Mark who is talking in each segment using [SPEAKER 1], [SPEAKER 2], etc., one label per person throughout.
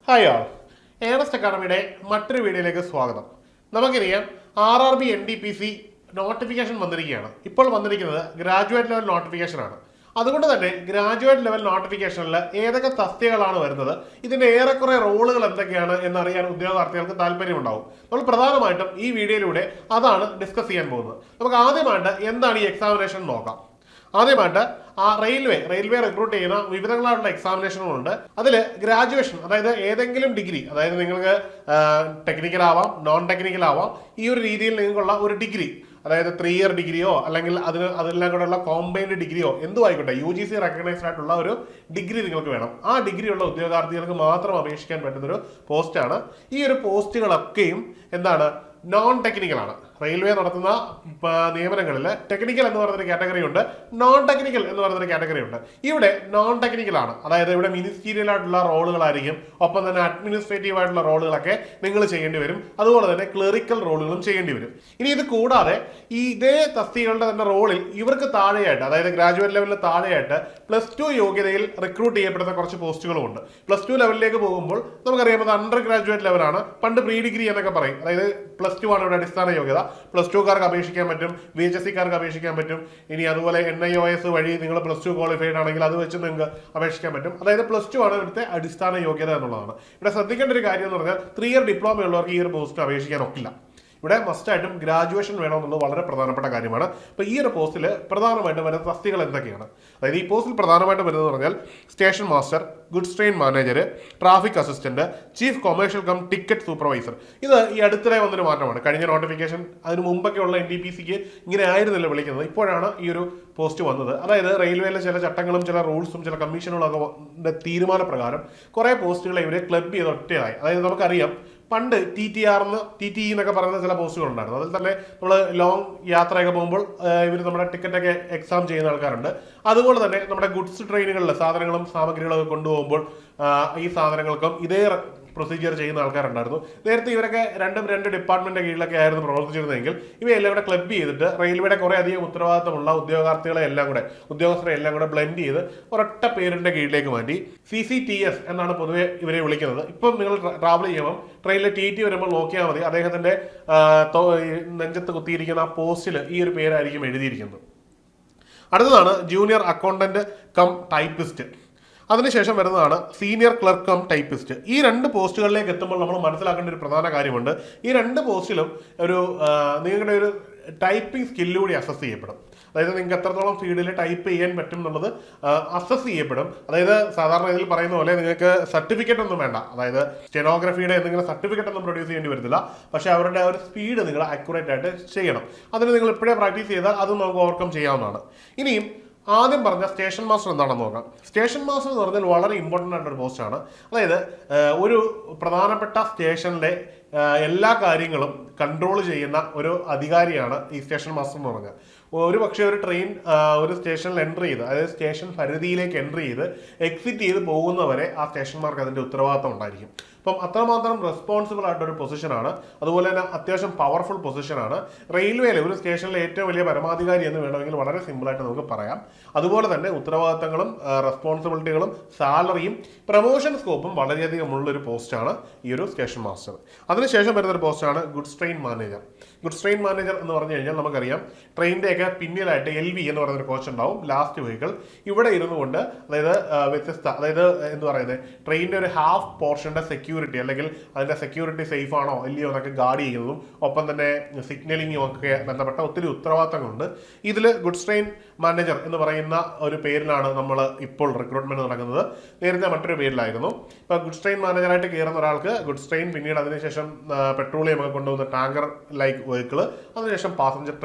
[SPEAKER 1] Hi ആൾ Ernest അക്കാഡമിയുടെ മറ്റൊരു വീഡിയോയിലേക്ക് സ്വാഗതം. നമുക്കറിയാം RRB NTPC നോട്ടിഫിക്കേഷൻ വന്നിരിക്കുകയാണ്. ഇപ്പോൾ വന്നിരിക്കുന്നത് ഗ്രാജുവേറ്റ് ലെവൽ നോട്ടിഫിക്കേഷൻ ആണ്. അതുകൊണ്ട് തന്നെ ഗ്രാജുവേറ്റ് ലെവൽ നോട്ടിഫിക്കേഷനിൽ ഏതൊക്കെ തസ്തികകളാണ് വരുന്നത്, ഇതിന്റെ ഏറെക്കുറെ റോളുകൾ എന്തൊക്കെയാണ് എന്നറിയാൻ ഉദ്യോഗാർത്ഥികൾക്ക് താല്പര്യമുണ്ടാവും. നമ്മൾ പ്രധാനമായിട്ടും ഈ വീഡിയോയിലൂടെ അതാണ് ഡിസ്കസ് ചെയ്യാൻ പോകുന്നത്. നമുക്ക് ആദ്യമായിട്ട് എന്താണ് ഈ എക്സാമിനേഷൻ നോക്കാം. ആദ്യമായിട്ട് റെയിൽവേ റിക്രൂട്ട് ചെയ്യുന്ന വിവിധങ്ങളായിട്ടുള്ള എക്സാമിനേഷനുകളുണ്ട്. അതിൽ ഗ്രാജുവേഷൻ, അതായത് ഏതെങ്കിലും ഡിഗ്രി, അതായത് നിങ്ങൾക്ക് ടെക്നിക്കൽ ആവാം, നോൺ ടെക്നിക്കൽ ആവാം, ഈ ഒരു രീതിയിൽ നിങ്ങൾക്കുള്ള ഒരു ഡിഗ്രി, അതായത് 3 ഇയർ ഡിഗ്രിയോ അല്ലെങ്കിൽ അതെല്ലാം കൂടെയുള്ള കോമ്പൈൻഡ് ഡിഗ്രിയോ എന്തും ആയിക്കോട്ടെ, UGC റെക്കഗ്നൈസ്ഡ് ആയിട്ടുള്ള ഒരു ഡിഗ്രി നിങ്ങൾക്ക് വേണം. ആ ഡിഗ്രിയുള്ള ഉദ്യോഗാർത്ഥികൾക്ക് മാത്രം അപേക്ഷിക്കാൻ പറ്റുന്നൊരു പോസ്റ്റാണ്. ഈ ഒരു പോസ്റ്റുകളൊക്കെയും എന്താണ്, നോൺ ടെക്നിക്കൽ ആണ്. റെയിൽവേ നടത്തുന്ന നിയമനങ്ങളിൽ ടെക്നിക്കൽ എന്ന് പറയുന്നൊരു കാറ്റഗറി ഉണ്ട്, നോൺ ടെക്നിക്കൽ എന്ന് പറയുന്നൊരു കാറ്റഗറി ഉണ്ട്. ഇവിടെ നോൺ ടെക്നിക്കൽ ആണ്, അതായത് ഇവിടെ മിനിസ്റ്റീരിയൽ ആയിട്ടുള്ള റോളുകളായിരിക്കും, ഒപ്പം തന്നെ അഡ്മിനിസ്ട്രേറ്റീവ് ആയിട്ടുള്ള റോളുകളൊക്കെ നിങ്ങൾ ചെയ്യേണ്ടി വരും. അതുപോലെ തന്നെ ക്ലറിക്കൽ റോളുകളും ചെയ്യേണ്ടി വരും. ഇനി ഇത് കൂടാതെ ഇതേ തസ്തികകളുടെ തന്നെ റോളിൽ ഇവർക്ക് താഴെയായിട്ട്, അതായത് ഗ്രാജുവേറ്റ് ലെവലിൽ താഴെയായിട്ട് +2 യോഗ്യതയിൽ റിക്രൂട്ട് ചെയ്യപ്പെടുന്ന കുറച്ച് പോസ്റ്റുകളും ഉണ്ട്. +2 ലെവലിലേക്ക് പോകുമ്പോൾ നമുക്കറിയാം അത് അണ്ടർ ഗ്രാജുവേറ്റ് ലെവലാണ്. പണ്ട് പ്രീ ഡിഗ്രി എന്നൊക്കെ പറയും. അതായത് +2 ആണ് ഇവിടെ അടിസ്ഥാന യോഗ്യത. +2കാർക്ക് അപേക്ഷിക്കാൻ പറ്റും, VHSCക്കാർക്ക് അപേക്ഷിക്കാൻ പറ്റും. ഇനി അതുപോലെ NIOS വഴി നിങ്ങൾ +2 ക്വാളിഫൈഡ് ആണെങ്കിൽ അത് വെച്ച് നിങ്ങൾക്ക് അപേക്ഷിക്കാൻ പറ്റും. അതായത് +2 ആണ് ഇവിടുത്തെ അടിസ്ഥാന യോഗ്യത എന്നുള്ളതാണ്. ഇവിടെ ശ്രദ്ധിക്കേണ്ട ഒരു കാര്യം എന്ന് പറഞ്ഞാൽ 3 ഇയർ ഡിപ്ലോമ ഉള്ളവർക്ക് ഈ ഒരു പോസ്റ്റ് അപേക്ഷിക്കാൻ ഒക്കില്ല. ഇവിടെ മസ്റ്റായിട്ടും ഗ്രാജുവേഷൻ വേണമെന്നുള്ളത് വളരെ പ്രധാനപ്പെട്ട കാര്യമാണ്. അപ്പോൾ ഈ ഒരു പോസ്റ്റിൽ പ്രധാനമായിട്ടും വരുന്ന തസ്തികൾ എന്തൊക്കെയാണ്? അതായത് ഈ പോസ്റ്റിൽ പ്രധാനമായിട്ടും വരുന്നത് പറഞ്ഞാൽ station master, goods train manager, traffic assistant, chief commercial cum ticket supervisor. ഇത് ഈ അടുത്തിടെ വന്നൊരു മാറ്റമാണ്. കഴിഞ്ഞ നോട്ടിഫിക്കേഷൻ അതിന് മുമ്പൊക്കെ ഉള്ള NTPCക്ക് ഇങ്ങനെ ആയിരുന്നില്ല വിളിക്കുന്നത്. ഇപ്പോഴാണ് ഈ ഒരു പോസ്റ്റ് വന്നത്. അതായത് റെയിൽവേയിലെ ചില ചട്ടങ്ങളും ചില റൂൾസും ചില കമ്മീഷനുകളൊക്കെ തീരുമാനപ്രകാരം കുറേ പോസ്റ്റുകളെ ഇവരെ ക്ലബ് ചെയ്ത് ഒറ്റയായി. അതായത് നമുക്കറിയാം പണ്ട് TTR TTE എന്നൊക്കെ പറയുന്ന ചില പോസ്റ്റുകൾ ഉണ്ടായിരുന്നു. അതിൽ തന്നെ നമ്മൾ ലോങ് യാത്രയൊക്കെ പോകുമ്പോൾ ഇവർ നമ്മുടെ ടിക്കറ്റൊക്കെ എക്സാം ചെയ്യുന്ന ആൾക്കാരുണ്ട്. അതുപോലെ തന്നെ നമ്മുടെ ഗുഡ്സ് ട്രെയിനുകളിൽ സാധനങ്ങളും സാമഗ്രികളും ഒക്കെ കൊണ്ടുപോകുമ്പോൾ ഈ സാധനങ്ങൾക്കും ഇതേ പ്രൊസീജിയർ ചെയ്യുന്ന ആൾക്കാരുണ്ടായിരുന്നു. നേരത്തെ ഇവരൊക്കെ രണ്ട് ഡിപ്പാർട്ട്മെന്റിന്റെ കീഴിലൊക്കെ ആയിരുന്നു പ്രവർത്തിച്ചിരുന്നതെങ്കിൽ ഇവയെല്ലാം കൂടെ ക്ലബ് ചെയ്തിട്ട് റെയിൽവേയുടെ കുറെ അധികം ഉത്തരവാദിത്തമുള്ള ഉദ്യോഗാർത്ഥികളെ ഉദ്യോഗസ്ഥരെ എല്ലാം കൂടെ ബ്ലെൻഡ് ചെയ്ത് ഒരൊറ്റ പേരിന്റെ കീഴിലേക്ക് മാറ്റി. CCTS എന്നാണ് പൊതുവെ ഇവരെ വിളിക്കുന്നത്. ഇപ്പം നിങ്ങൾ ട്രാവൽ ചെയ്യുമ്പോൾ ട്രെയിനിൽ TT വരുമ്പോൾ നോക്കിയാൽ മതി, അദ്ദേഹത്തിന്റെ നെഞ്ചത്ത് കുത്തിയിരിക്കുന്ന ആ പോസ്റ്റിൽ ഈ ഒരു പേരായിരിക്കും എഴുതിയിരിക്കുന്നത്. അടുത്തതാണ് ജൂനിയർ അക്കൗണ്ടന്റ് കം ടൈപ്പിസ്റ്റ്. അതിനുശേഷം വരുന്നതാണ് സീനിയർ ക്ലർക്ക് കം ടൈപ്പിസ്റ്റ്. ഈ 2 പോസ്റ്റുകളിലേക്ക് എത്തുമ്പോൾ നമ്മൾ മനസ്സിലാക്കേണ്ട ഒരു പ്രധാന കാര്യമുണ്ട്. ഈ 2 പോസ്റ്റിലും നിങ്ങളുടെ ഒരു ടൈപ്പിംഗ് സ്കില്ലൂടെ അസസ് ചെയ്യപ്പെടും. അതായത് നിങ്ങൾക്ക് എത്രത്തോളം സ്പീഡിൽ ടൈപ്പ് ചെയ്യാൻ പറ്റും എന്നുള്ളത് അസസ് ചെയ്യപ്പെടും. അതായത് സാധാരണ ഇതിൽ പറയുന്ന പോലെ നിങ്ങൾക്ക് സർട്ടിഫിക്കറ്റ് ഒന്നും വേണ്ട, അതായത് സ്റ്റെനോഗ്രഫിയുടെ എന്തെങ്കിലും സർട്ടിഫിക്കറ്റ് ഒന്നും പ്രൊഡ്യൂസ് ചെയ്യേണ്ടി വരുന്നില്ല. പക്ഷേ അവരുടെ ഒരു സ്പീഡ് നിങ്ങൾ അക്യുറേറ്റ് ആയിട്ട് ചെയ്യണം. അതിന് നിങ്ങൾ ഇപ്പോഴേ പ്രാക്ടീസ് ചെയ്താൽ അതും നമുക്ക് ഓവർകം ചെയ്യാവുന്നതാണ്. ഇനിയും ആദ്യം പറഞ്ഞ സ്റ്റേഷൻ മാസ്റ്റർ എന്താണെന്ന് നോക്കാം. സ്റ്റേഷൻ മാസ്റ്റർ എന്ന് പറഞ്ഞാൽ വളരെ ഇമ്പോർട്ടൻ്റ് ആയിട്ടൊരു പോസ്റ്റാണ്. അതായത് ഒരു പ്രധാനപ്പെട്ട സ്റ്റേഷനിലെ എല്ലാ കാര്യങ്ങളും കൺട്രോൾ ചെയ്യുന്ന ഒരു അധികാരിയാണ് ഈ സ്റ്റേഷൻ മാസ്റ്റർ എന്ന് പറഞ്ഞാൽ. ഒരു പക്ഷേ ഒരു ട്രെയിൻ ഒരു സ്റ്റേഷനിൽ എൻട്രി ചെയ്ത്, അതായത് സ്റ്റേഷൻ പരിധിയിലേക്ക് എൻട്രി ചെയ്ത് എക്സിറ്റ് ചെയ്ത് പോകുന്നവരെ ആ സ്റ്റേഷന്മാർക്ക് അതിൻ്റെ ഉത്തരവാദിത്തം ഉണ്ടായിരിക്കും. അപ്പം അത്രമാത്രം റെസ്പോൺസിബിൾ ആയിട്ടൊരു പൊസിഷനാണ്. അതുപോലെ തന്നെ അത്യാവശ്യം പവർഫുൾ പൊസിഷനാണ്. റെയിൽവേയിലെ ഒരു സ്റ്റേഷനിലെ ഏറ്റവും വലിയ പരമാധികാരി എന്ന് വേണമെങ്കിൽ വളരെ സിമ്പിളായിട്ട് നമുക്ക് പറയാം. അതുപോലെ തന്നെ ഉത്തരവാദിത്തങ്ങളും റെസ്പോൺസിബിലിറ്റികളും സാലറിയും പ്രൊമോഷൻ സ്കോപ്പും വളരെയധികം ഉള്ളൊരു പോസ്റ്റാണ് ഈ ഒരു സ്റ്റേഷൻ മാസ്റ്റർ. അതിനുശേഷം വരുന്നൊരു പോസ്റ്റാണ് goods train manager. Goods train manager എന്ന് പറഞ്ഞു കഴിഞ്ഞാൽ നമുക്കറിയാം ട്രെയിനിൻ്റെയൊക്കെ പിന്നിലായിട്ട് LV എന്ന് പറയുന്നൊരു കോച്ച് ഉണ്ടാവും, ലാസ്റ്റ് വെഹിക്കിൾ. ഇവിടെ ഇരുന്നു കൊണ്ട് അതായത് അതായത് എന്ത് പറയുന്നത്, ട്രെയിനിൻ്റെ ഒരു ഹാഫ് പോർഷൻ്റെ സെക്യൂരിറ്റി അല്ലെങ്കിൽ അതിൻ്റെ സെക്യൂരിറ്റി സേഫ് ആണോ ഇല്ലയോ എന്നൊക്കെ ഗാർഡ് ചെയ്യുന്നതും ഒപ്പം തന്നെ സിഗ്നലിങ്ങും ഒക്കെ ബന്ധപ്പെട്ട ഒത്തിരി ഉത്തരവാദിത്തങ്ങളുണ്ട്. ഇതിൽ ഗുഡ്സ് ട്രെയിൻ മാനേജർ എന്ന് പറയുന്ന ഒരു പേരിലാണ് നമ്മൾ ഇപ്പോൾ റിക്രൂട്ട്മെന്റ് നടക്കുന്നത്. നേരത്തെ മറ്റൊരു പേരിലായിരുന്നു. ഇപ്പോൾ ഗുഡ്സ് ട്രെയിൻ മാനേജറായിട്ട് കയറുന്ന ഒരാൾക്ക് ഗുഡ്സ് ട്രെയിൻ, പിന്നീട് അതിനുശേഷം പെട്രോളിയം ഒക്കെ കൊണ്ടുവന്ന ടാങ്കർ ലൈക്ക് വെഹിക്കിൾ, അതിനുശേഷം പാസഞ്ചർ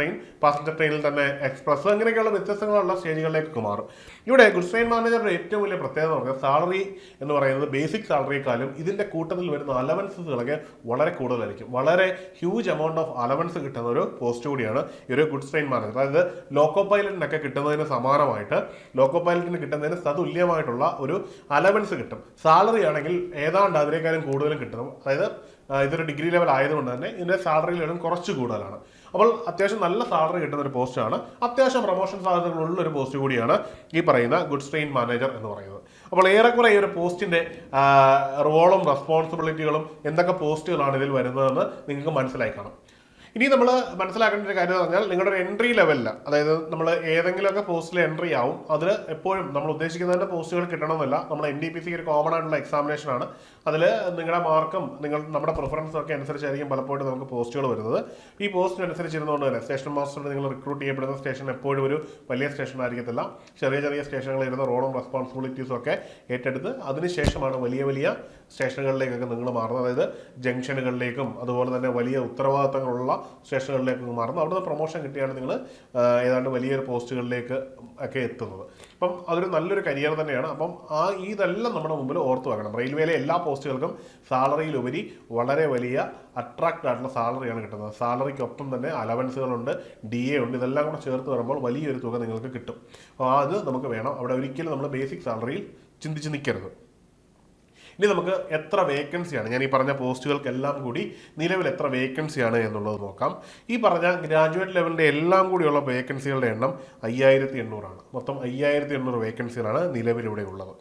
[SPEAKER 1] ട്രെയിനിൽ തന്നെ എക്സ്പ്രസ്, അങ്ങനെയൊക്കെയുള്ള വ്യത്യസ്തങ്ങളുള്ള സ്റ്റേജുകളിലേക്ക് മാറും. ഇവിടെ ഗുഡ്സ് ട്രെയിൻ മാനേജറുടെ ഏറ്റവും വലിയ പ്രത്യേകത എന്ന് പറഞ്ഞാൽ സാലറി എന്ന് പറയുന്നത് ബേസിക് സാലറിയെക്കാളും ഇതിന്റെ കൂട്ടത്തിൽ വരുന്ന അലവൻസുകളൊക്കെ വളരെ കൂടുതലായിരിക്കും. വളരെ ഹ്യൂജ് എമൗണ്ട് ഓഫ് അലവൻസ് കിട്ടുന്ന ഒരു പോസ്റ്റ് കൂടിയാണ് ഈ ഒരു ഗുഡ്സ് ട്രെയിൻ മാനേജർ. അതായത് ലോക്കോ പൈലറ്റിനൊക്കെ കിട്ടുന്നതിന് സമാനമായിട്ട് ലോക്കോ പൈലറ്റിന് കിട്ടുന്നതിന് തതുല്യമായിട്ടുള്ള ഒരു അലവൻസ് കിട്ടും. സാലറി ആണെങ്കിൽ ഏതാണ്ട് അതിനേക്കാളും കൂടുതലും കിട്ടും. അതായത് ഇതൊരു ഡിഗ്രി ലെവൽ ആയതുകൊണ്ട് തന്നെ ഇതിൻ്റെ സാലറി ലെവലും കുറച്ച് കൂടുതലാണ്. അപ്പോൾ അത്യാവശ്യം നല്ല സാലറി കിട്ടുന്ന ഒരു പോസ്റ്റാണ്, അത്യാവശ്യം പ്രൊമോഷൻ സാധ്യതകളുള്ള ഒരു പോസ്റ്റ് കൂടിയാണ് ഈ പറയുന്ന ഗുഡ്സ് ട്രെയിൻ മാനേജർ എന്ന് പറയുന്നത്. അപ്പോൾ ഏറെക്കുറെ ഈ ഒരു പോസ്റ്റിന്റെ റോളും റെസ്പോൺസിബിലിറ്റികളും എന്തൊക്കെ പോസ്റ്റുകളാണ് ഇതിൽ വരുന്നതെന്ന് നിങ്ങൾക്ക് മനസ്സിലായി കാണും. ഇനി നമ്മൾ മനസ്സിലാക്കേണ്ട ഒരു കാര്യം എന്ന് പറഞ്ഞാൽ നിങ്ങളുടെ ഒരു എൻട്രി ലെവലിൽ, അതായത് നമ്മൾ ഏതെങ്കിലുമൊക്കെ പോസ്റ്റിൽ എൻട്രി ആവും, അതിൽ എപ്പോഴും നമ്മൾ ഉദ്ദേശിക്കുന്നതിൻ്റെ പോസ്റ്റുകൾ കിട്ടണമെന്നില്ല. നമ്മൾ NTPC ഒരു കോമൺ ആയിട്ടുള്ള എക്സാമിനേഷൻ ആണ്. അതിൽ നിങ്ങളുടെ മാർക്കും നമ്മുടെ പ്രിഫറൻസും ഒക്കെ അനുസരിച്ചായിരിക്കും പലപ്പോഴും നമുക്ക് പോസ്റ്റുകൾ വരുന്നത്. ഈ പോസ്റ്റിനനുസരിച്ചിരുന്നുകൊണ്ട് തന്നെ സ്റ്റേഷൻ മാസ്റ്റർ നിങ്ങൾ റിക്രൂട്ട് ചെയ്യപ്പെടുന്ന സ്റ്റേഷൻ എപ്പോഴും ഒരു വലിയ സ്റ്റേഷൻ ആയിരിക്കത്തില്ല. ചെറിയ ചെറിയ സ്റ്റേഷനുകളിൽ ഇരുന്ന റോളും റെസ്പോൺസിബിലിറ്റീസും ഒക്കെ ഏറ്റെടുത്ത് അതിനുശേഷമാണ് വലിയ വലിയ സ്റ്റേഷനുകളിലേക്കൊക്കെ നിങ്ങൾ മാറുന്നത്. അതായത് ജംഗ്ഷനുകളിലേക്കും അതുപോലെ തന്നെ വലിയ ഉത്തരവാദിത്തങ്ങളുള്ള സ്റ്റേഷനുകളിലേക്ക് മാറുന്നു. അവിടുന്ന് പ്രൊമോഷൻ കിട്ടിയാണ് നിങ്ങൾ ഏതാണ്ട് വലിയൊരു പോസ്റ്റുകളിലേക്ക് ഒക്കെ എത്തുന്നത്. അപ്പം അതൊരു നല്ലൊരു കരിയർ തന്നെയാണ്. അപ്പം ഇതെല്ലാം നമ്മുടെ മുമ്പിൽ ഓർത്തു വെക്കണം. റെയിൽവേയിലെ എല്ലാ പോസ്റ്റുകൾക്കും സാലറിയിലുപരി വളരെ വലിയ അട്രാക്റ്റ് ആയിട്ടുള്ള സാലറിയാണ് കിട്ടുന്നത്. സാലറിക്കൊപ്പം തന്നെ അലവൻസുകളുണ്ട്, DA ഉണ്ട്. ഇതെല്ലാം കൂടെ ചേർത്ത് വരുമ്പോൾ വലിയൊരു തുക നിങ്ങൾക്ക് കിട്ടും. അപ്പോൾ അത് നമുക്ക് വേണം. അവിടെ ഒരിക്കലും നമ്മൾ ബേസിക് സാലറിയിൽ ചിന്തിച്ച് നിൽക്കരുത്. ഇനി നമുക്ക് എത്ര വേക്കൻസിയാണ്, ഞാൻ ഈ പറഞ്ഞ പോസ്റ്റുകൾക്കെല്ലാം കൂടി നിലവിൽ എത്ര വേക്കൻസിയാണ് എന്നുള്ളത് നോക്കാം. ഈ പറഞ്ഞ ഗ്രാജുവേറ്റ് ലെവലിൻ്റെ എല്ലാം കൂടിയുള്ള വേക്കൻസികളുടെ എണ്ണം 5800 ആണ്. മൊത്തം 5800 വേക്കൻസികളാണ് നിലവിലിവിടെ ഉള്ളത്.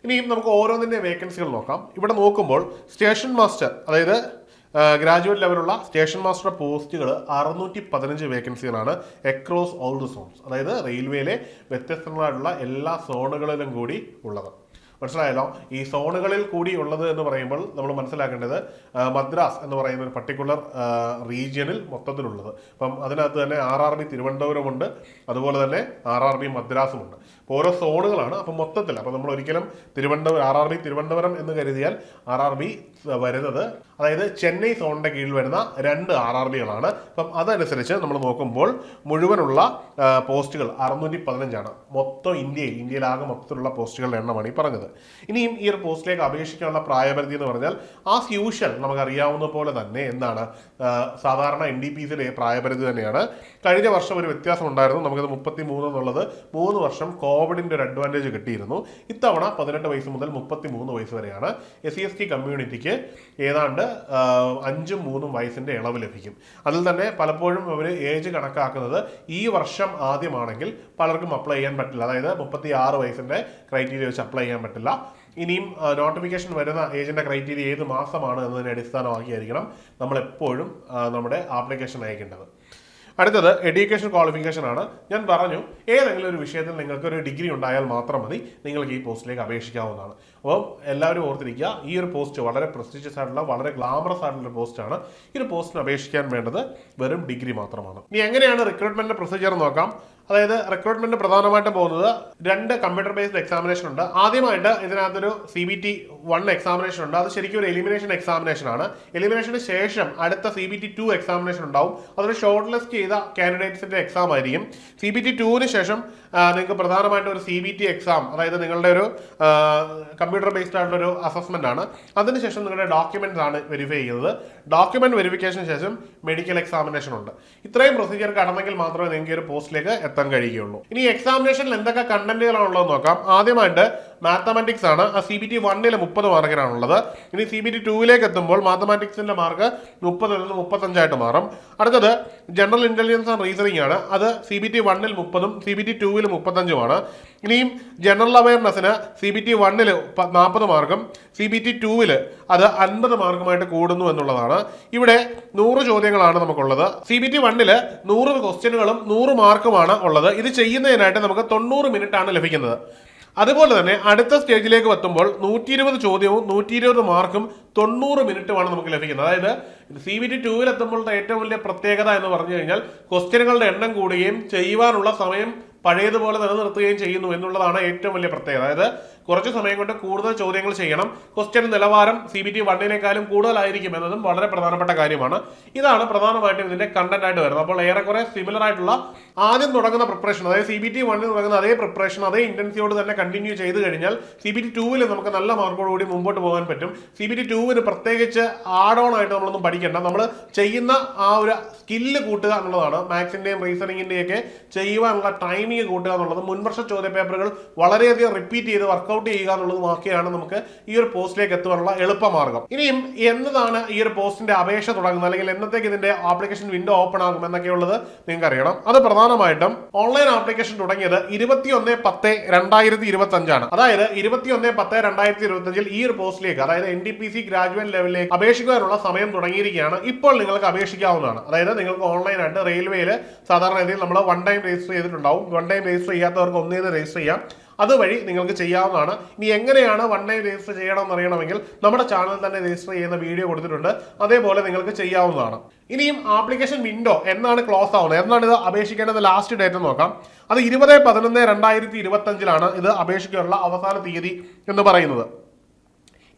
[SPEAKER 1] ഇനിയും നമുക്ക് ഓരോന്നിൻ്റെ വേക്കൻസികൾ നോക്കാം. ഇവിടെ നോക്കുമ്പോൾ സ്റ്റേഷൻ മാസ്റ്റർ, അതായത് ഗ്രാജുവേറ്റ് ലെവലുള്ള സ്റ്റേഷൻ മാസ്റ്റർ പോസ്റ്റുകൾ 615 വേക്കൻസികളാണ് അക്രോസ് ഓൾ ദി സോൺസ്, അതായത് റെയിൽവേയിലെ വ്യത്യസ്തങ്ങളായിട്ടുള്ള എല്ലാ സോണുകളിലും കൂടി ഉള്ളത്. മനസ്സിലായല്ലോ? ഈ സോണുകളിൽ കൂടി ഉള്ളത് എന്ന് പറയുമ്പോൾ നമ്മൾ മനസ്സിലാക്കേണ്ടത് മദ്രാസ് എന്ന് പറയുന്ന ഒരു പർട്ടിക്കുലർ റീജിയനിൽ മൊത്തത്തിലുള്ളത്. അപ്പം അതിനകത്ത് തന്നെ RRB തിരുവനന്തപുരമുണ്ട്, അതുപോലെ തന്നെ RRB മദ്രാസുമുണ്ട്. അപ്പോൾ ഓരോ സോണുകളാണ്. അപ്പം മൊത്തത്തിൽ അപ്പം നമ്മൾ ഒരിക്കലും RRB തിരുവനന്തപുരം എന്ന് കരുതിയാൽ RRB വരുന്നത്, അതായത് ചെന്നൈ സോണിൻ്റെ കീഴിൽ വരുന്ന 2 RRBകളാണ്. അപ്പം അതനുസരിച്ച് നമ്മൾ നോക്കുമ്പോൾ മുഴുവനുള്ള പോസ്റ്റുകൾ 615 ആണ്. മൊത്തം ഇന്ത്യയിലാകെ മൊത്തത്തിലുള്ള പോസ്റ്റുകളുടെ എണ്ണമാണ് ഈ പറഞ്ഞത്. ഇനിയും ഈ ഒരു പോസ്റ്റിലേക്ക് അപേക്ഷിക്കാനുള്ള പ്രായപരിധി എന്ന് പറഞ്ഞാൽ ആസ് യൂഷ്വൽ നമുക്കറിയാവുന്ന പോലെ തന്നെ എന്താണ് സാധാരണ NTPCയുടെ പ്രായപരിധി തന്നെയാണ്. കഴിഞ്ഞ വർഷം ഒരു വ്യത്യാസം ഉണ്ടായിരുന്നു. നമുക്കത് 33 എന്നുള്ളത് 3 വർഷം കോവിഡിൻ്റെ ഒരു അഡ്വാൻറ്റേജ് കിട്ടിയിരുന്നു. ഇത്തവണ 18 വയസ്സ് മുതൽ 33 വയസ്സ് വരെയാണ്. SC/ST കമ്മ്യൂണിറ്റിക്ക് ഏതാണ്ട് 5ഉം 3ഉം വയസ്സിൻ്റെ ഇളവ് ലഭിക്കും. അതിൽ തന്നെ പലപ്പോഴും അവർ ഏജ് കണക്കാക്കുന്നത് ഈ വർഷം ആദ്യമാണെങ്കിൽ പലർക്കും അപ്ലൈ ചെയ്യാൻ പറ്റില്ല. അതായത് 36 വയസ്സിൻ്റെ ക്രൈറ്റീരിയ വെച്ച് അപ്ലൈ ചെയ്യാൻ പറ്റില്ല. ഇനിയും നോട്ടിഫിക്കേഷൻ വരുന്ന ഏജിൻ്റെ ക്രൈറ്റീരിയ ഏത് മാസമാണ് എന്നതിനെ അടിസ്ഥാനമാക്കിയായിരിക്കണം നമ്മളെപ്പോഴും നമ്മുടെ ആപ്ലിക്കേഷൻ അയക്കേണ്ടത്. അടുത്തത് എഡ്യൂക്കേഷൻ ക്വാളിഫിക്കേഷൻ ആണ്. ഞാൻ പറഞ്ഞു ഏതെങ്കിലും ഒരു വിഷയത്തിൽ നിങ്ങൾക്ക് ഒരു ഡിഗ്രി ഉണ്ടായാൽ മാത്രം മതി നിങ്ങൾക്ക് ഈ പോസ്റ്റിലേക്ക് അപേക്ഷിക്കാവുന്നതാണ്. അപ്പോൾ എല്ലാവരും ഓർത്തിരിക്കുക, ഈ ഒരു പോസ്റ്റ് വളരെ പ്രസ്റ്റീജിയസ് ആയിട്ടുള്ള വളരെ ഗ്ലാമറസ് ആയിട്ടുള്ള ഒരു പോസ്റ്റാണ്. ഈ ഒരു പോസ്റ്റിന് അപേക്ഷിക്കാൻ വേണ്ടത് വെറും ഡിഗ്രി മാത്രമാണ്. ഇനി എങ്ങനെയാണ് റിക്രൂട്ട്മെന്റ് പ്രൊസീജിയർ നോക്കാം. അതായത് റിക്രൂട്ട്മെന്റ് പ്രധാനമായിട്ടും പോകുന്നത് 2 കമ്പ്യൂട്ടർ ബേസ്ഡ് എക്സാമിനേഷൻ ഉണ്ട്. ആദ്യമായിട്ട് ഇതിനകത്തൊരു CBT 1 എക്സാമിനേഷൻ ഉണ്ട്. അത് ശരിക്കും ഒരു എലിമിനേഷൻ എക്സാമിനേഷൻ ആണ്. എലിമിനേഷന് ശേഷം അടുത്ത CBT 2 എക്സാമിനേഷൻ ഉണ്ടാവും. അതൊരു ഷോർട്ട് ലിസ്റ്റ് ചെയ്ത കാൻഡിഡേറ്റ്സിന്റെ എക്സാം ആയിരിക്കും. CBT 2ന് ശേഷം നിങ്ങൾക്ക് പ്രധാനമായിട്ടും ഒരു CBT എക്സാം, അതായത് നിങ്ങളുടെ ഒരു കമ്പ്യൂട്ടർ ബേസ്ഡ് ആയിട്ടുള്ള ഒരു അസസ്മെന്റ് ആണ്. അതിനുശേഷം നിങ്ങളുടെ ഡോക്യുമെന്റ്സ് ആണ് വെരിഫൈ ചെയ്യുന്നത്. ഡോക്യുമെന്റ് വെരിഫിക്കേഷന് ശേഷം മെഡിക്കൽ എക്സാമിനേഷൻ ഉണ്ട്. ഇത്രയും പ്രൊസീജിയർ കടന്നെങ്കിൽ മാത്രമേ നിങ്ങൾക്ക് ഒരു പോസ്റ്റിലേക്ക് എത്താൻ കഴിയുകയുള്ളൂ. ഇനി എക്സാമിനേഷനിൽ എന്തൊക്കെ കണ്ടന്റുകളാണുള്ളത് നോക്കാം. ആദ്യമായിട്ട് മാത്തമാറ്റിക്സ് ആണ്. CBT 1ൽ 30 മാർക്കിനാണുള്ളത്. ഇനി CBT 2ലേക്ക് എത്തുമ്പോൾ മാത്തമാറ്റിക്സിന്റെ മാർക്ക് 30 നിന്ന് 35 മാറും. അടുത്തത് ജനറൽ ഇന്റലിജൻസ് ആൻഡ് റീസണിംഗ് ആണ്. അത് CBT 1ൽ 30ഉം CBT 2ൽ 35ഉമാണ്. ഇനിയും ജനറൽ അവയർനെസ്സിന് CBT 1ൽ 40 മാർക്കും CBT 2ൽ അത് 50 മാർക്കുമായിട്ട് കൂടുന്നു എന്നുള്ളതാണ്. ഇവിടെ 100 ചോദ്യങ്ങളാണ് നമുക്കുള്ളത്. CBT 1ൽ 100 ക്വസ്റ്റ്യനുകളും 100 മാർക്കുമാണ് ഉള്ളത്. ഇത് ചെയ്യുന്നതിനായിട്ട് നമുക്ക് 90 മിനിറ്റ് ആണ് ലഭിക്കുന്നത്. അതുപോലെ തന്നെ അടുത്ത സ്റ്റേജിലേക്ക് എത്തുമ്പോൾ 120 ചോദ്യവും 120 മാർക്കും 90 മിനിറ്റുമാണ് നമുക്ക് ലഭിക്കുന്നത്. അതായത് CBT 2ൽ എത്തുമ്പോഴത്തെ ഏറ്റവും വലിയ പ്രത്യേകത എന്ന് പറഞ്ഞു കഴിഞ്ഞാൽ ക്വസ്റ്റ്യനുകളുടെ എണ്ണം കൂടുകയും ചെയ്യുവാനുള്ള സമയം പഴയതുപോലെ നിലനിർത്തുകയും ചെയ്യുന്നു എന്നുള്ളതാണ് ഏറ്റവും വലിയ പ്രത്യേകത. അതായത് കുറച്ച് സമയം കൊണ്ട് കൂടുതൽ ചോദ്യങ്ങൾ ചെയ്യണം. ക്വസ്റ്റ്യൻ നിലവാരം CBT 1നേക്കാളും കൂടുതലായിരിക്കും എന്നതും വളരെ പ്രധാനപ്പെട്ട കാര്യമാണ്. ഇതാണ് പ്രധാനമായിട്ടും ഇതിന്റെ കണ്ടന്റ് ആയിട്ട് വരുന്നത്. അപ്പോൾ ഏറെക്കുറെ സിമിലർ ആയിട്ടുള്ള ആദ്യം തുടങ്ങുന്ന പ്രിപ്പറേഷൻ, അതായത് CBT 1ൽ തുടങ്ങുന്ന അതേ പ്രിപ്പറേഷൻ അതേ ഇന്റൻസിയോട് തന്നെ കണ്ടിന്യൂ ചെയ്ത് കഴിഞ്ഞാൽ CBT 2ൽ നമുക്ക് നല്ല മാർക്കോടുകൂടി മുമ്പോട്ട് പോകാൻ പറ്റും. CBT 2ന് പ്രത്യേകിച്ച് ആഡ് ഓൺ ആയിട്ട് നമ്മളൊന്നും പഠിക്കേണ്ട. നമ്മൾ ചെയ്യുന്ന ആ ഒരു സ്കില്ല് കൂട്ടുക എന്നുള്ളതാണ്. മാത്സിന്റെയും റീസണിങ്ങിന്റെയും ഒക്കെ ചെയ്യുവാനുള്ള ടൈമിങ് കൂട്ടുക എന്നുള്ളത്. മുൻവർഷ ചോദ്യ പേപ്പറുകൾ വളരെയധികം റിപ്പീറ്റ് ചെയ്ത് വർക്കൗട്ട് വർക്കൗട്ട് ചെയ്യുക എന്നുള്ളത് ബാക്കിയാണ് നമുക്ക് ഈ ഒരു പോസ്റ്റിലേക്ക് എത്തുവാനുള്ള എളുപ്പമാർഗം. ഇനിയും എന്നതാണ് ഈ ഒരു പോസ്റ്റിന്റെ അപേക്ഷ തുടങ്ങുന്നത്, അല്ലെങ്കിൽ എന്നത്തേക്ക് ഇതിന്റെ ആപ്ലിക്കേഷൻ വിൻഡോ ഓപ്പൺ ആകും എന്നൊക്കെയുള്ളത് നിങ്ങൾക്ക് അറിയണം. അത് പ്രധാനമായിട്ടും ഓൺലൈൻ ആപ്ലിക്കേഷൻ തുടങ്ങിയത് 21/10/2025 അതായത് 21/10/2025 ഈ ഒരു പോസ്റ്റിലേക്ക്, അതായത് NTPC ഗ്രാജുവേറ്റ് ലെവലിലേക്ക് അപേക്ഷിക്കാനുള്ള സമയം തുടങ്ങിയിരിക്കുകയാണ്. ഇപ്പോൾ നിങ്ങൾക്ക് അപേക്ഷിക്കാവുന്നതാണ്. അതായത് നിങ്ങൾക്ക് ഓൺലൈനായിട്ട് റെയിൽവേയിൽ സാധാരണ രീതിയിൽ നമ്മൾ വൺ ടൈം രജിസ്റ്റർ ചെയ്തിട്ടുണ്ടാവും. വൺ ടൈം രജിസ്റ്റർ ചെയ്യാത്തവർക്ക് ഒന്നേന്ന് രജിസ്റ്റർ ചെയ്യാം. അതുവഴി നിങ്ങൾക്ക് ചെയ്യാവുന്നതാണ്. ഇനി എങ്ങനെയാണ് വൺ ടൈം രജിസ്റ്റർ ചെയ്യണമെന്ന് അറിയണമെങ്കിൽ നമ്മുടെ ചാനൽ തന്നെ രജിസ്റ്റർ ചെയ്യുന്ന വീഡിയോ കൊടുത്തിട്ടുണ്ട്. അതേപോലെ നിങ്ങൾക്ക് ചെയ്യാവുന്നതാണ്. ഇനിയും ആപ്ലിക്കേഷൻ വിൻഡോ എന്നാണ് ക്ലോസ് ആവുന്നത്, എന്നാണ് ഇത് അപേക്ഷിക്കേണ്ടത് ലാസ്റ്റ് ഡേറ്റ് നോക്കാം. അത് 20/11/2025 ഇത് അപേക്ഷിക്കാനുള്ള അവസാന തീയതി എന്ന് പറയുന്നത്.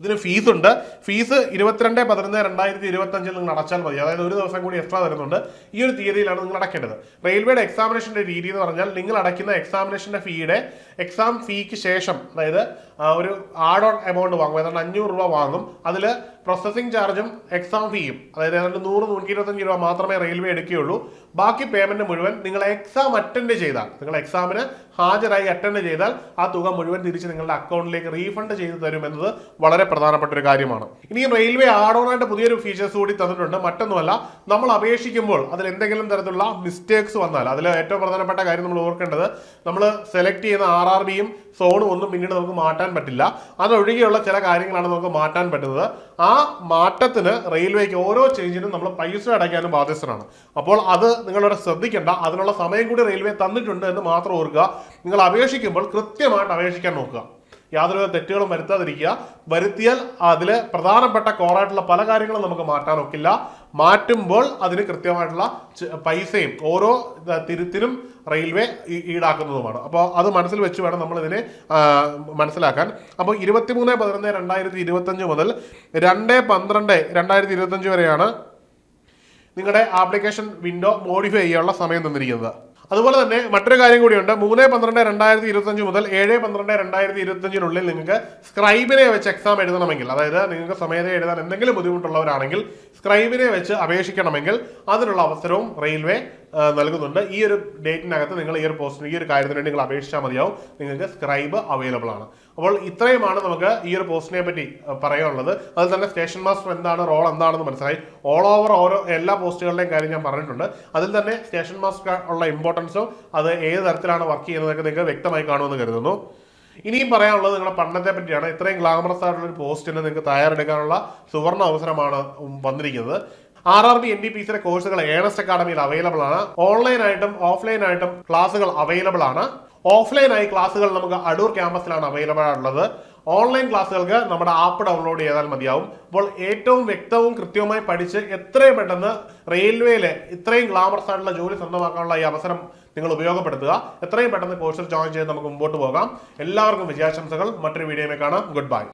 [SPEAKER 1] ഇതിന് ഫീസ് ഉണ്ട്. ഫീസ് 22/11/2025 നിങ്ങൾ അടച്ചാൽ മതി. അതായത് ഒരു ദിവസം കൂടി എക്സ്ട്രാ തരുന്നുണ്ട്. ഈ ഒരു തീയതിയിലാണ് നിങ്ങൾ അടയ്ക്കേണ്ടത്. റെയിൽവേയുടെ എക്സാമിനേഷന്റെ രീതി എന്ന് പറഞ്ഞാൽ നിങ്ങൾ അടയ്ക്കുന്ന എക്സാമിനേഷന്റെ ഫീയുടെ എക്സാം ഫീക്ക് ശേഷം, അതായത് ഒരു ആഡ് ഓൺ എമൗണ്ട് വാങ്ങും, ഏതാണ്ട് 500 രൂപ വാങ്ങും. അതിൽ പ്രോസസിംഗ് ചാർജും എക്സാം ഫീയും, അതായത് ഏതാണ്ട് 100-125 രൂപ മാത്രമേ റെയിൽവേ എടുക്കുകയുള്ളൂ. ബാക്കി പേയ്മെന്റ് മുഴുവൻ നിങ്ങൾ എക്സാം അറ്റൻഡ് ചെയ്താൽ, നിങ്ങൾ എക്സാമിന് ഹാജരായി അറ്റൻഡ് ചെയ്താൽ ആ തുക മുഴുവൻ തിരിച്ച് നിങ്ങളുടെ അക്കൗണ്ടിലേക്ക് റീഫണ്ട് ചെയ്ത് തരും എന്നത് വളരെ പ്രധാനപ്പെട്ട ഒരു കാര്യമാണ്. ഇനിയും റെയിൽവേ ആഡ് ഓൺ ആയിട്ട് പുതിയൊരു ഫീച്ചേഴ്സ് കൂടി തന്നിട്ടുണ്ട്. മറ്റൊന്നുമല്ല, നമ്മൾ അപേക്ഷിക്കുമ്പോൾ അതിൽ എന്തെങ്കിലും തരത്തിലുള്ള മിസ്റ്റേക്സ് വന്നാൽ, അതിൽ ഏറ്റവും പ്രധാനപ്പെട്ട കാര്യം നമ്മൾ ഓർക്കേണ്ടത്, നമ്മൾ സെലക്ട് ചെയ്യുന്ന RRBയും സോണും ഒന്നും പിന്നീട് നമുക്ക് മാറ്റാൻ പറ്റില്ല. അതൊഴികെയുള്ള ചില കാര്യങ്ങളാണ് നമുക്ക് മാറ്റാൻ പറ്റുന്നത്. ആ മാറ്റത്തിന് റെയിൽവേക്ക് ഓരോ ചേഞ്ചിനും നമ്മൾ പൈസ അടയ്ക്കാനും ബാധ്യസ്ഥരാണ്. അപ്പോൾ അത് നിങ്ങളവിടെ ശ്രദ്ധിക്കേണ്ട. അതിനുള്ള സമയം കൂടി റെയിൽവേ തന്നിട്ടുണ്ട് എന്ന് മാത്രം ഓർക്കുക. നിങ്ങൾ അപേക്ഷിക്കുമ്പോൾ കൃത്യമായിട്ട് അപേക്ഷിക്കാൻ നോക്കുക. യാതൊരുവിധ തെറ്റുകളും വരുത്താതിരിക്കുക. വരുത്തിയാൽ അതിൽ പ്രധാനപ്പെട്ട കോറായിട്ടുള്ള പല കാര്യങ്ങളും നമുക്ക് മാറ്റാനൊക്കില്ല. മാറ്റുമ്പോൾ അതിന് കൃത്യമായിട്ടുള്ള പൈസയും ഓരോ തിരുത്തിനും റെയിൽവേ ഈടാക്കുന്നതുമാണ്. അപ്പോൾ അത് മനസ്സിൽ വെച്ച് വേണം നമ്മൾ ഇതിനെ മനസ്സിലാക്കാൻ. അപ്പോൾ 23/11/2025 മുതൽ 2/12/2025 വരെയാണ് നിങ്ങളുടെ ആപ്ലിക്കേഷൻ വിൻഡോ മോഡിഫൈ ചെയ്യാനുള്ള സമയം തന്നിരിക്കുന്നത്. അതുപോലെ തന്നെ മറ്റൊരു കാര്യം കൂടിയുണ്ട്. 3/12/2025 മുതൽ 7/12/2025 നിങ്ങൾക്ക് സ്ക്രൈബിനെ വെച്ച് എക്സാം എഴുതണമെങ്കിൽ, അതായത് നിങ്ങൾക്ക് സമയത്ത് എഴുതാൻ എന്തെങ്കിലും ബുദ്ധിമുട്ടുള്ളവരാണെങ്കിൽ സ്ക്രൈബിനെ വെച്ച് അപേക്ഷിക്കണമെങ്കിൽ അതിനുള്ള അവസരവും റെയിൽവേ നൽകുന്നുണ്ട്. ഈ ഒരു ഡേറ്റിനകത്ത് നിങ്ങൾ ഈ ഒരു പോസ്റ്റിന്, ഈ ഒരു കാര്യത്തിന് വേണ്ടി നിങ്ങൾ അപേക്ഷിച്ചാൽ മതിയാവും. നിങ്ങൾക്ക് സ്ക്രൈബ് അവൈലബിൾ ആണ്. അപ്പോൾ ഇത്രയുമാണ് നമുക്ക് ഈ ഒരു പോസ്റ്റിനെ പറ്റി പറയാനുള്ളത്. അതിൽ തന്നെ സ്റ്റേഷൻ മാസ്റ്റർ എന്താണ്, റോൾ എന്താണെന്ന് മനസ്സിലായി. ഓൾ ഓവർ എല്ലാ പോസ്റ്റുകളുടെയും കാര്യം ഞാൻ പറഞ്ഞിട്ടുണ്ട്. അതിൽ തന്നെ സ്റ്റേഷൻ മാസ്റ്റർ ഉള്ള ഇമ്പോർട്ടൻസും അത് ഏത് തരത്തിലാണ് വർക്ക് ചെയ്യുന്നതൊക്കെ നിങ്ങൾക്ക് വ്യക്തമായി കാണുമെന്ന് കരുതുന്നു. ഇനിയും പറയാനുള്ളത് നിങ്ങളുടെ പഠനത്തെ പറ്റിയാണ്. ഇത്രയും ഗ്ലാമറസ് ആയിട്ടുള്ള ഒരു പോസ്റ്റിന് നിങ്ങൾക്ക് തയ്യാറെടുക്കാനുള്ള സുവർണ്ണ അവസരമാണ് വന്നിരിക്കുന്നത്. RRB NTPC കോഴ്സുകൾ ഏണസ്റ്റ് അക്കാഡമിയിൽ അവൈലബിൾ ആണ്. ഓൺലൈനായിട്ടും ഓഫ്ലൈനായിട്ടും ക്ലാസ്സുകൾ അവൈലബിൾ ആണ്. ഓഫ്ലൈനായി ക്ലാസ്സുകൾ നമുക്ക് അടൂർ ക്യാമ്പസിലാണ് അവൈലബിൾ ആയിട്ടുള്ളത്. ഓൺലൈൻ ക്ലാസ്സുകൾക്ക് നമ്മുടെ ആപ്പ് ഡൗൺലോഡ് ചെയ്താൽ മതിയാവും. അപ്പോൾ ഏറ്റവും വ്യക്തവും കൃത്യവുമായി പഠിച്ച് എത്രയും പെട്ടെന്ന് റെയിൽവേയിലെ ഇത്രയും ഗ്ലാമറസ് ആയിട്ടുള്ള ജോലി സ്വന്തമാക്കാനുള്ള ഈ അവസരം നിങ്ങൾ ഉപയോഗപ്പെടുത്തുക. എത്രയും പെട്ടെന്ന് കോഴ്സിൽ ജോയിൻ ചെയ്ത് നമുക്ക് മുമ്പോട്ട് പോകാം. എല്ലാവർക്കും വിജയാശംസകൾ. മറ്റൊരു വീഡിയോയിൽ കാണാം. Good bye.